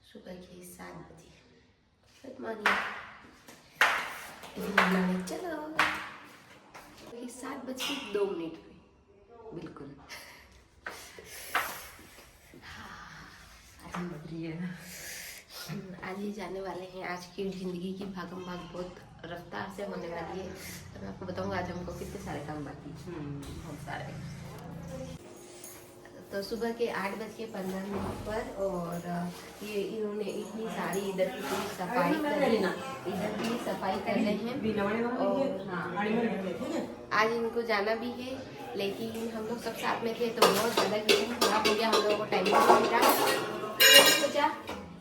सुबह के 7 बजे। Good morning. चलो 7:02 पे बिल्कुल। आराम लग रही है। आज ही जाने वाले हैं। आज की ज़िंदगी की भागम भाग बहुत रफ्तार से होने वाली है। तो मैं आपको बताऊंगा आज हमको कितने सारे काम बाकी बहुत सारे। तो सुबह के 8:15 पर और ये इन्होंने इतनी सारी इधर की पूरी सफाई कर रहे हैं, इधर की सफाई कर रहे हैं। और आज इनको जाना भी है, लेकिन हम लोग सब साथ में थे तो बहुत ज़्यादा किचन खराब हो गया, हम लोगों को टाइम नहीं मिला। सोचा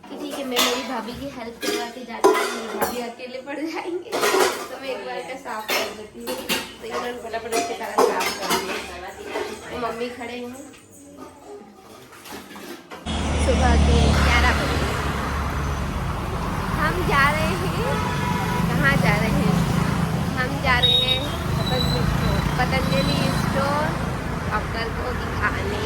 कि ठीक है मैं मेरी भाभी की हेल्प करवा के जाती हूँ, मेरी भाभी अकेले पड़ जाएंगे तो मैं एक बार का साफ कर देती हूँ। तो इन्होंने फटाफट अच्छी तरह साफ कर दिया। तो मम्मी खड़े हैं। सुबह के 11 बजे हम जा रहे हैं। कहाँ जा रहे हैं? हम जा रहे हैं पतंजलि स्टोर डॉक्टर को दिखाने।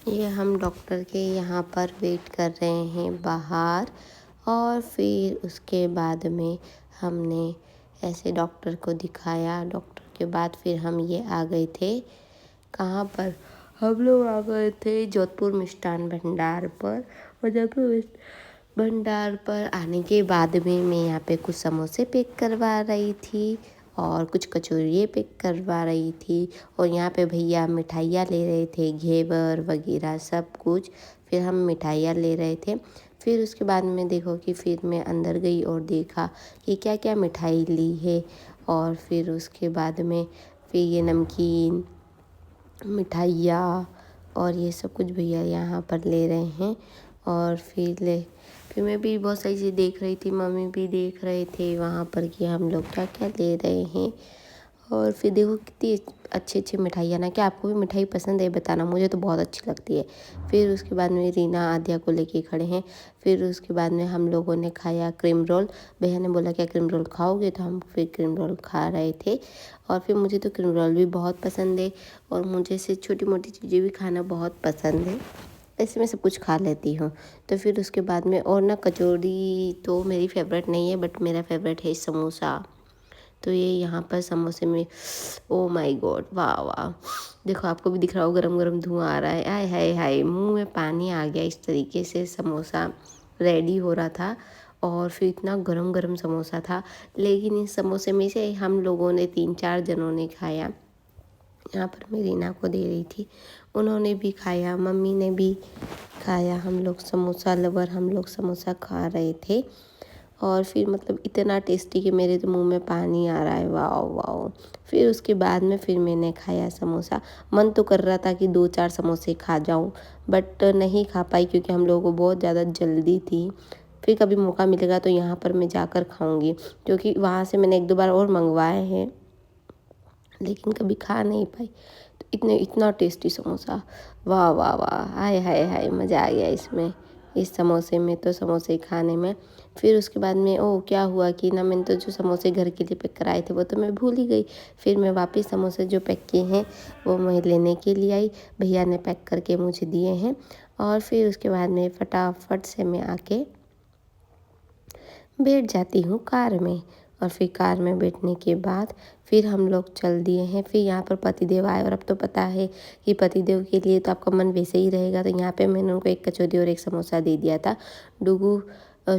ये हम डॉक्टर के यहाँ पर वेट कर रहे हैं बाहर, और फिर उसके बाद में हमने ऐसे डॉक्टर को दिखाया। डॉक्टर के बाद फिर हम ये आ गए थे। कहाँ पर? हम लोग आ गए थे जोधपुर मिष्ठान भंडार पर। और जोधपुर भंडार पर आने के बाद में मैं यहाँ पे कुछ समोसे पैक करवा रही थी और कुछ कचौरियाँ पैक करवा रही थी। और यहाँ पे भैया मिठाइयाँ ले रहे थे, घेवर वगैरह सब कुछ। फिर हम मिठाइयाँ ले रहे थे। फिर उसके बाद में देखो कि फिर मैं अंदर गई और देखा कि क्या क्या मिठाई ली है। और फिर उसके बाद में फिर ये नमकीन मिठाइयाँ और ये सब कुछ भैया यहाँ पर ले रहे हैं। और फिर मैं भी बहुत सारी चीज़ें देख रही थी, मम्मी भी देख रहे थे वहाँ पर कि हम लोग क्या क्या ले रहे हैं। और फिर देखो कितनी अच्छी अच्छी मिठाइयाँ ना। क्या आपको भी मिठाई पसंद है बताना, मुझे तो बहुत अच्छी लगती है। फिर उसके बाद में रीना आद्या को लेके खड़े हैं। फिर उसके बाद में हम लोगों ने खाया क्रीम रोल। भैया ने बोला क्या क्रीम रोल खाओगे, तो हम फिर क्रीम रोल खा रहे थे। और फिर मुझे तो क्रीम रोल भी बहुत पसंद है और मुझे से छोटी मोटी चीज़ें भी खाना बहुत पसंद है, ऐसे मैं सब कुछ खा लेती हूँ। तो फिर उसके बाद में और ना कचौड़ी तो मेरी फेवरेट नहीं है, बट मेरा फेवरेट है समोसा। तो ये यहाँ पर समोसे में ओ माय गॉड, वाह वाह, देखो आपको भी दिख रहा हो गरम गरम धुआं आ रहा है। आय हाय हाय, मुंह में पानी आ गया। इस तरीके से समोसा रेडी हो रहा था और फिर इतना गरम गरम समोसा था। लेकिन इस समोसे में से हम लोगों ने 3-4 जनों ने खाया। यहाँ पर मैं रीना को दे रही थी, उन्होंने भी खाया, मम्मी ने भी खाया। हम लोग समोसा लवर, हम लोग समोसा खा रहे थे। और फिर मतलब इतना टेस्टी कि मेरे तो मुंह में पानी आ रहा है, वाह वाह। फिर उसके बाद में फिर मैंने खाया समोसा। मन तो कर रहा था कि 2-4 समोसे खा जाऊं, बट नहीं खा पाई क्योंकि हम लोगों को बहुत ज़्यादा जल्दी थी। फिर कभी मौका मिलेगा तो यहाँ पर मैं जाकर खाऊंगी, क्योंकि वहाँ से मैंने 1-2 बार और मंगवाए हैं लेकिन कभी खा नहीं पाई। तो इतना टेस्टी समोसा, वाह वाह वाह, हाय हाय हाय, मज़ा आ गया इसमें, इस समोसे में, तो समोसे खाने में। फिर उसके बाद में क्या हुआ कि ना, मैंने तो जो समोसे घर के लिए पैक कराए थे वो तो मैं भूल ही गई। फिर मैं वापस समोसे जो पैक किए हैं वो मैं लेने के लिए आई। भैया ने पैक करके मुझे दिए हैं। और फिर उसके बाद में फटाफट से मैं आके बैठ जाती हूँ कार में। और फिर कार में बैठने के बाद फिर हम लोग चल दिए हैं। फिर यहाँ पर पतिदेव आए, और अब तो पता है कि पतिदेव के लिए तो आपका मन वैसे ही रहेगा। तो यहाँ पे मैंने उनको एक कचौरी और एक समोसा दे दिया था। डुगू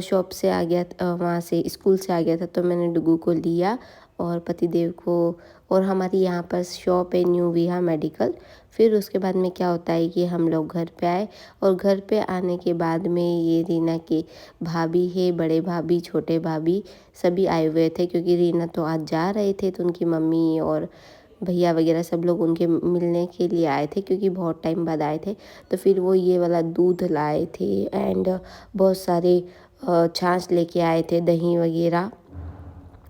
शॉप से आ गया, वहाँ से स्कूल से आ गया था, तो मैंने डुगू को लिया और पतिदेव को। और हमारी यहाँ पर शॉप है न्यू विहा मेडिकल। फिर उसके बाद में क्या होता है कि हम लोग घर पे आए, और घर पे आने के बाद में ये रीना के भाभी है, बड़े भाभी, छोटे भाभी, सभी आए हुए थे। क्योंकि रीना तो आज जा रहे थे, तो उनकी मम्मी और भैया वगैरह सब लोग उनके मिलने के लिए आए थे, क्योंकि बहुत टाइम बाद आए थे। तो फिर वो ये वाला दूध लाए थे एंड बहुत सारे छाछ लेके आए थे, दही वगैरह।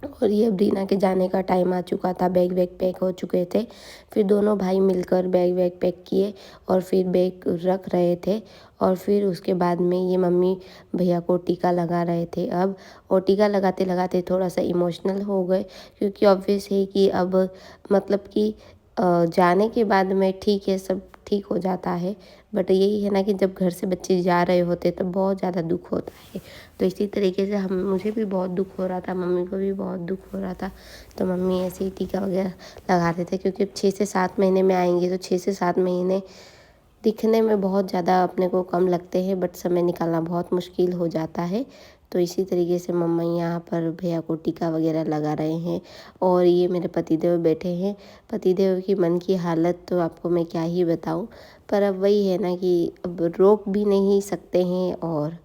और ये अब रीना के जाने का टाइम आ चुका था, बैग वैग पैक हो चुके थे। फिर दोनों भाई मिलकर बैग वैग पैक किए और फिर बैग रख रहे थे। और फिर उसके बाद में ये मम्मी भैया को टीका लगा रहे थे अब। और टीका लगाते लगाते थोड़ा सा इमोशनल हो गए, क्योंकि ऑब्वियस है कि अब मतलब कि जाने के बाद में ठीक है, सब ठीक हो जाता है, बट यही है ना कि जब घर से बच्चे जा रहे होते तब बहुत ज़्यादा दुख होता है। तो इसी तरीके से मुझे भी बहुत दुख हो रहा था, मम्मी को भी बहुत दुख हो रहा था। तो मम्मी ऐसे ही टीका वगैरह लगा रहे थे, क्योंकि 6 से 7 महीने में आएंगे, तो 6 से 7 महीने दिखने में बहुत ज़्यादा अपने को कम लगते हैं, बट समय निकालना बहुत मुश्किल हो जाता है। तो इसी तरीके से मम्मा यहाँ पर भैया को टीका वगैरह लगा रहे हैं। और ये मेरे पतिदेव बैठे हैं। पतिदेव की मन की हालत तो आपको मैं क्या ही बताऊँ, पर अब वही है ना कि अब रोक भी नहीं सकते हैं और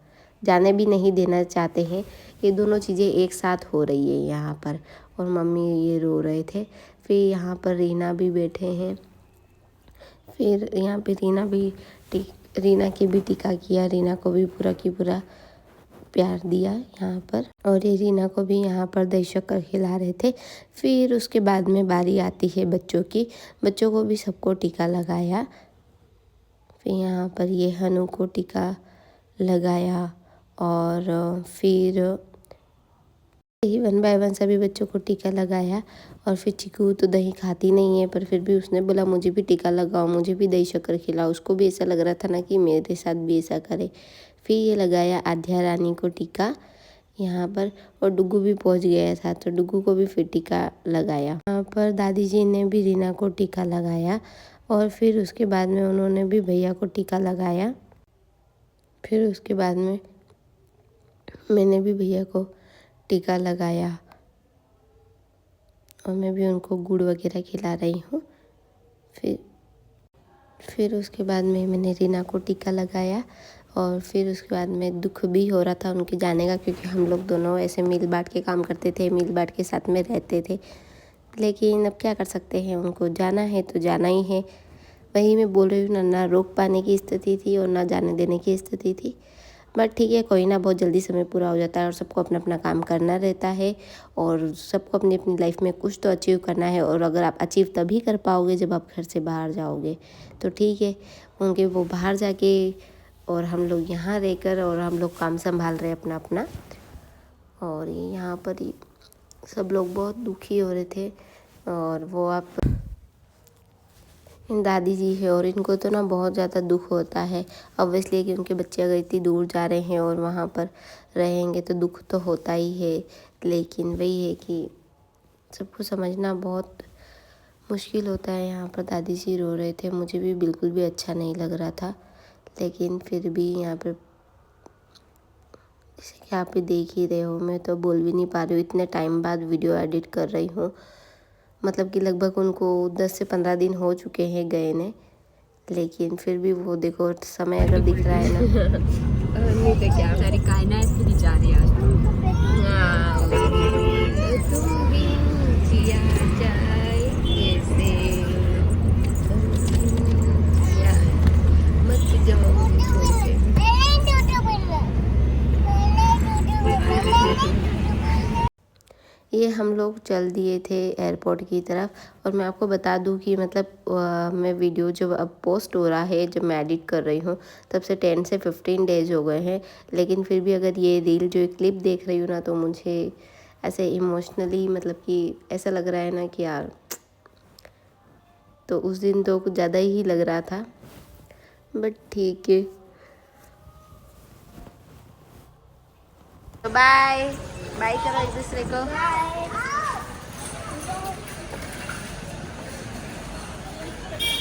जाने भी नहीं देना चाहते हैं। ये दोनों चीज़ें एक साथ हो रही है यहाँ पर। और मम्मी ये रो रहे थे। फिर यहाँ पर रीना भी बैठे हैं। फिर यहाँ पे रीना की भी टीका किया, रीना को भी पूरा की पूरा प्यार दिया यहाँ पर। और ये रीना को भी यहाँ पर दही शक्कर खिला रहे थे। फिर उसके बाद में बारी आती है बच्चों की। बच्चों को भी सबको टीका लगाया। फिर यहाँ पर ये हनु को टीका लगाया और फिर यही 1 बाय 1 सभी बच्चों को टीका लगाया। और फिर चीकू तो दही खाती नहीं है, पर फिर भी उसने बोला मुझे भी टीका लगाओ, मुझे भी दही शक्कर खिलाओ। उसको भी ऐसा लग रहा था ना कि मेरे साथ भी ऐसा करे। फिर ये लगाया आध्या रानी को टीका यहाँ पर। और डुगू भी पहुँच गया था, तो डुगू को भी फिर टीका लगाया। यहाँ पर दादी जी ने भी रीना को टीका लगाया। और फिर उसके बाद में उन्होंने भी भैया को टीका लगाया। फिर उसके बाद में मैंने भी भैया को टीका लगाया और मैं भी उनको गुड़ वगैरह खिला रही हूँ। फिर उसके बाद में मैंने रीना को टीका लगाया। और फिर उसके बाद में दुख भी हो रहा था उनके जाने का, क्योंकि हम लोग दोनों ऐसे मिल बांट के काम करते थे, मिल बांट के साथ में रहते थे। लेकिन अब क्या कर सकते हैं, उनको जाना है तो जाना ही है। वही मैं बोल रही हूँ ना रोक पाने की स्थिति थी और ना जाने देने की स्थिति थी। बट ठीक है, कोई ना, बहुत जल्दी समय पूरा हो जाता है और सबको अपना अपना काम करना रहता है। और सबको अपनी अपनी लाइफ में कुछ तो अचीव करना है। और अगर आप अचीव तभी कर पाओगे जब आप घर से बाहर जाओगे। तो ठीक है, उनके वो बाहर जाके और हम लोग यहाँ रहकर और हम लोग काम संभाल रहे अपना अपना। और यहाँ पर ही सब लोग बहुत दुखी हो रहे थे। और वो आप दादी जी है और इनको तो ना बहुत ज़्यादा दुख होता है ऑब्वियसली, कि उनके बच्चे अगर इतनी दूर जा रहे हैं और वहाँ पर रहेंगे तो दुख तो होता ही है। लेकिन वही है कि सबको समझना बहुत मुश्किल होता है। यहाँ पर दादी जी रो रहे थे, मुझे भी बिल्कुल भी अच्छा नहीं लग रहा था। लेकिन फिर भी यहाँ पर जैसे कि आप भी देख ही रहे हो, मैं तो बोल भी नहीं पा रही हूँ, इतने टाइम बाद वीडियो एडिट कर रही हूँ। मतलब कि लगभग उनको 10 से 15 दिन हो चुके हैं गए ने। लेकिन फिर भी वो देखो समय अगर दिख रहा है ना नहीं तो क्या सारी कायनात की जा रही है तुम भी जिया जाए कैसे मत जाओ छोड़ के। ये हम लोग चल दिए थे एयरपोर्ट की तरफ। और मैं आपको बता दूं कि मतलब मैं वीडियो जब अब पोस्ट हो रहा है, जब मैं एडिट कर रही हूँ तब से 10 से 15 डेज़ हो गए हैं। लेकिन फिर भी अगर ये रील जो क्लिप देख रही हूँ ना, तो मुझे ऐसे इमोशनली मतलब कि ऐसा लग रहा है ना कि यार, तो उस दिन तो कुछ ज़्यादा ही लग रहा था। बट ठीक है, बाय बाय करो एक दूसरे को।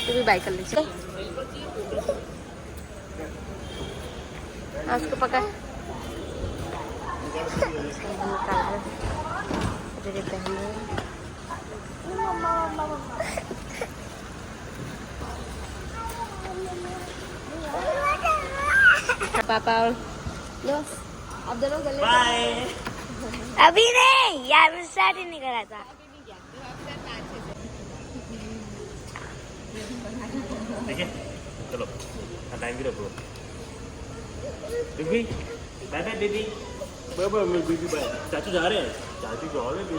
तू भी बाय कर लीजिए। उसको पकड़। पापा और दोस्त आप दोनों गले बाय। अभी नहीं यार, मैं स्टार्ट ही नहीं करा था। चलो टाइम भी रखो। Baby bye bye baby, bye bye baby bye. चाचू जा रहे हैं। Chạy cái giỏ lên đi.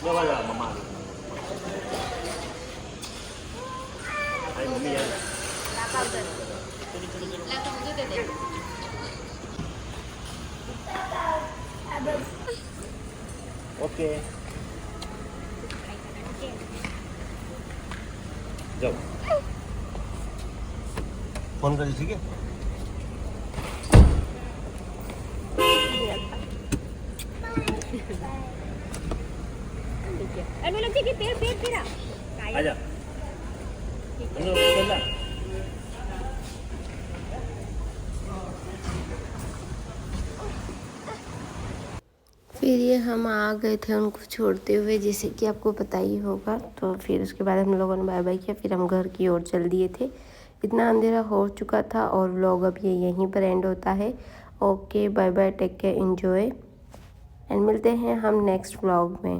Nó bao giờ mà được. Ai muốn đi ăn? Ok. जाओ. फोन कर ठीक है. Ano lang sige, pera. Kaya. आजा. ano चल रहा. फिर ये हम आ गए थे उनको छोड़ते हुए, जैसे कि आपको पता ही होगा। तो फिर उसके बाद हम लोगों ने बाय बाय किया, फिर हम घर की ओर चल दिए थे। इतना अंधेरा हो चुका था और व्लॉग अब ये यहीं पर एंड होता है। Okay, bye bye, take care, enjoy and मिलते हैं हम नेक्स्ट व्लॉग में।